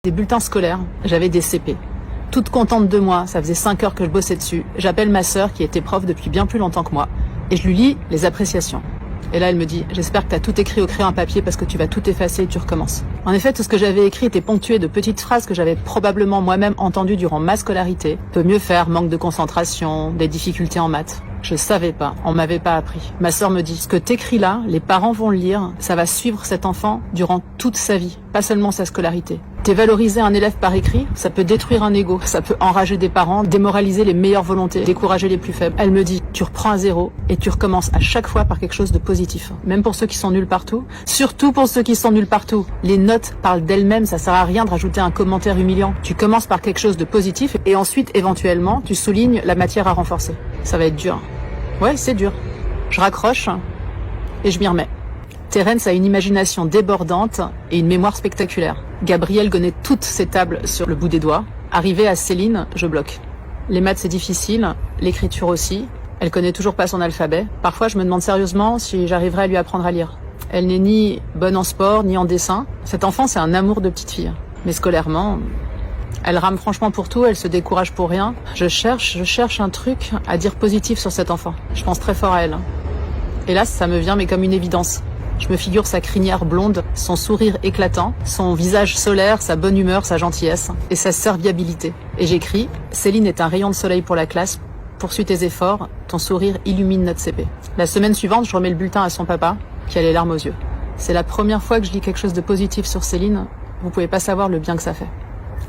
Des bulletins scolaires, j'avais des CP. Toute contente de moi, ça faisait 5 heures que je bossais dessus. J'appelle ma sœur qui était prof depuis bien plus longtemps que moi et je lui lis les appréciations. Et là, elle me dit « J'espère que tu as tout écrit au crayon à papier parce que tu vas tout effacer et tu recommences. » En effet, tout ce que j'avais écrit était ponctué de petites phrases que j'avais probablement moi-même entendues durant ma scolarité. Peut mieux faire, manque de concentration, des difficultés en maths. Je savais pas, on m'avait pas appris. Ma sœur me dit « Ce que t'écris là, les parents vont le lire, ça va suivre cet enfant durant toute sa vie, pas seulement sa scolarité. » Dévaloriser un élève par écrit, ça peut détruire un ego, ça peut enrager des parents, démoraliser les meilleures volontés, décourager les plus faibles. Elle me dit, tu reprends à zéro et tu recommences à chaque fois par quelque chose de positif. Même pour ceux qui sont nuls partout, surtout pour ceux qui sont nuls partout. Les notes parlent d'elles-mêmes, ça sert à rien de rajouter un commentaire humiliant. Tu commences par quelque chose de positif et ensuite, éventuellement, tu soulignes la matière à renforcer. Ça va être dur. Ouais, c'est dur. Je raccroche et je m'y remets. Terence a une imagination débordante et une mémoire spectaculaire. Gabriel connaît toutes ses tables sur le bout des doigts. Arrivé à Céline, je bloque. Les maths c'est difficile, l'écriture aussi. Elle connaît toujours pas son alphabet. Parfois je me demande sérieusement si j'arriverai à lui apprendre à lire. Elle n'est ni bonne en sport, ni en dessin. Cet enfant c'est un amour de petite fille. Mais scolairement, elle rame franchement pour tout, elle se décourage pour rien. Je cherche un truc à dire positif sur cet enfant. Je pense très fort à elle. Hélas, ça me vient mais comme une évidence. Je me figure sa crinière blonde, son sourire éclatant, son visage solaire, sa bonne humeur, sa gentillesse et sa serviabilité. Et j'écris « Céline est un rayon de soleil pour la classe. Poursuis tes efforts. Ton sourire illumine notre CP. » La semaine suivante, je remets le bulletin à son papa, qui a les larmes aux yeux. C'est la première fois que je lis quelque chose de positif sur Céline. Vous pouvez pas savoir le bien que ça fait.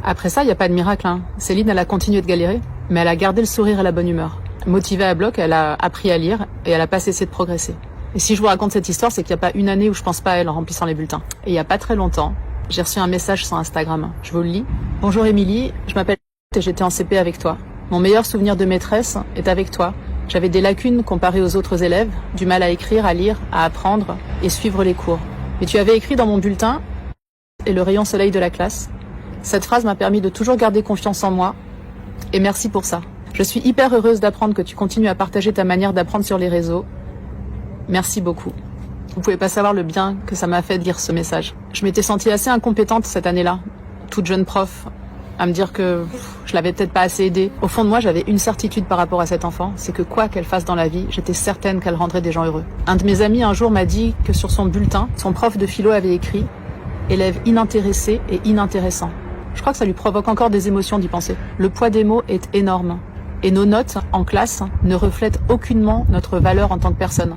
Après ça, il n'y a pas de miracle. Céline, elle a continué de galérer, mais elle a gardé le sourire et la bonne humeur. Motivée à bloc, elle a appris à lire et elle a pas cessé de progresser. Et si je vous raconte cette histoire, c'est qu'il n'y a pas une année où je pense pas à elle en remplissant les bulletins. Et il n'y a pas très longtemps, j'ai reçu un message sur Instagram. Je vous le lis. « Bonjour Émilie, je m'appelle et j'étais en CP avec toi. Mon meilleur souvenir de maîtresse est avec toi. J'avais des lacunes comparées aux autres élèves, du mal à écrire, à lire, à apprendre et suivre les cours. Mais tu avais écrit dans mon bulletin « et le rayon soleil de la classe ». Cette phrase m'a permis de toujours garder confiance en moi et merci pour ça. Je suis hyper heureuse d'apprendre que tu continues à partager ta manière d'apprendre sur les réseaux. Merci beaucoup. Vous pouvez pas savoir le bien que ça m'a fait de lire ce message. Je m'étais sentie assez incompétente cette année-là, toute jeune prof, à me dire que je l'avais peut-être pas assez aidée. Au fond de moi, j'avais une certitude par rapport à cet enfant, c'est que quoi qu'elle fasse dans la vie, j'étais certaine qu'elle rendrait des gens heureux. Un de mes amis un jour m'a dit que sur son bulletin, son prof de philo avait écrit « élève inintéressé et inintéressant ». Je crois que ça lui provoque encore des émotions d'y penser. Le poids des mots est énorme. Et nos notes en classe ne reflètent aucunement notre valeur en tant que personne.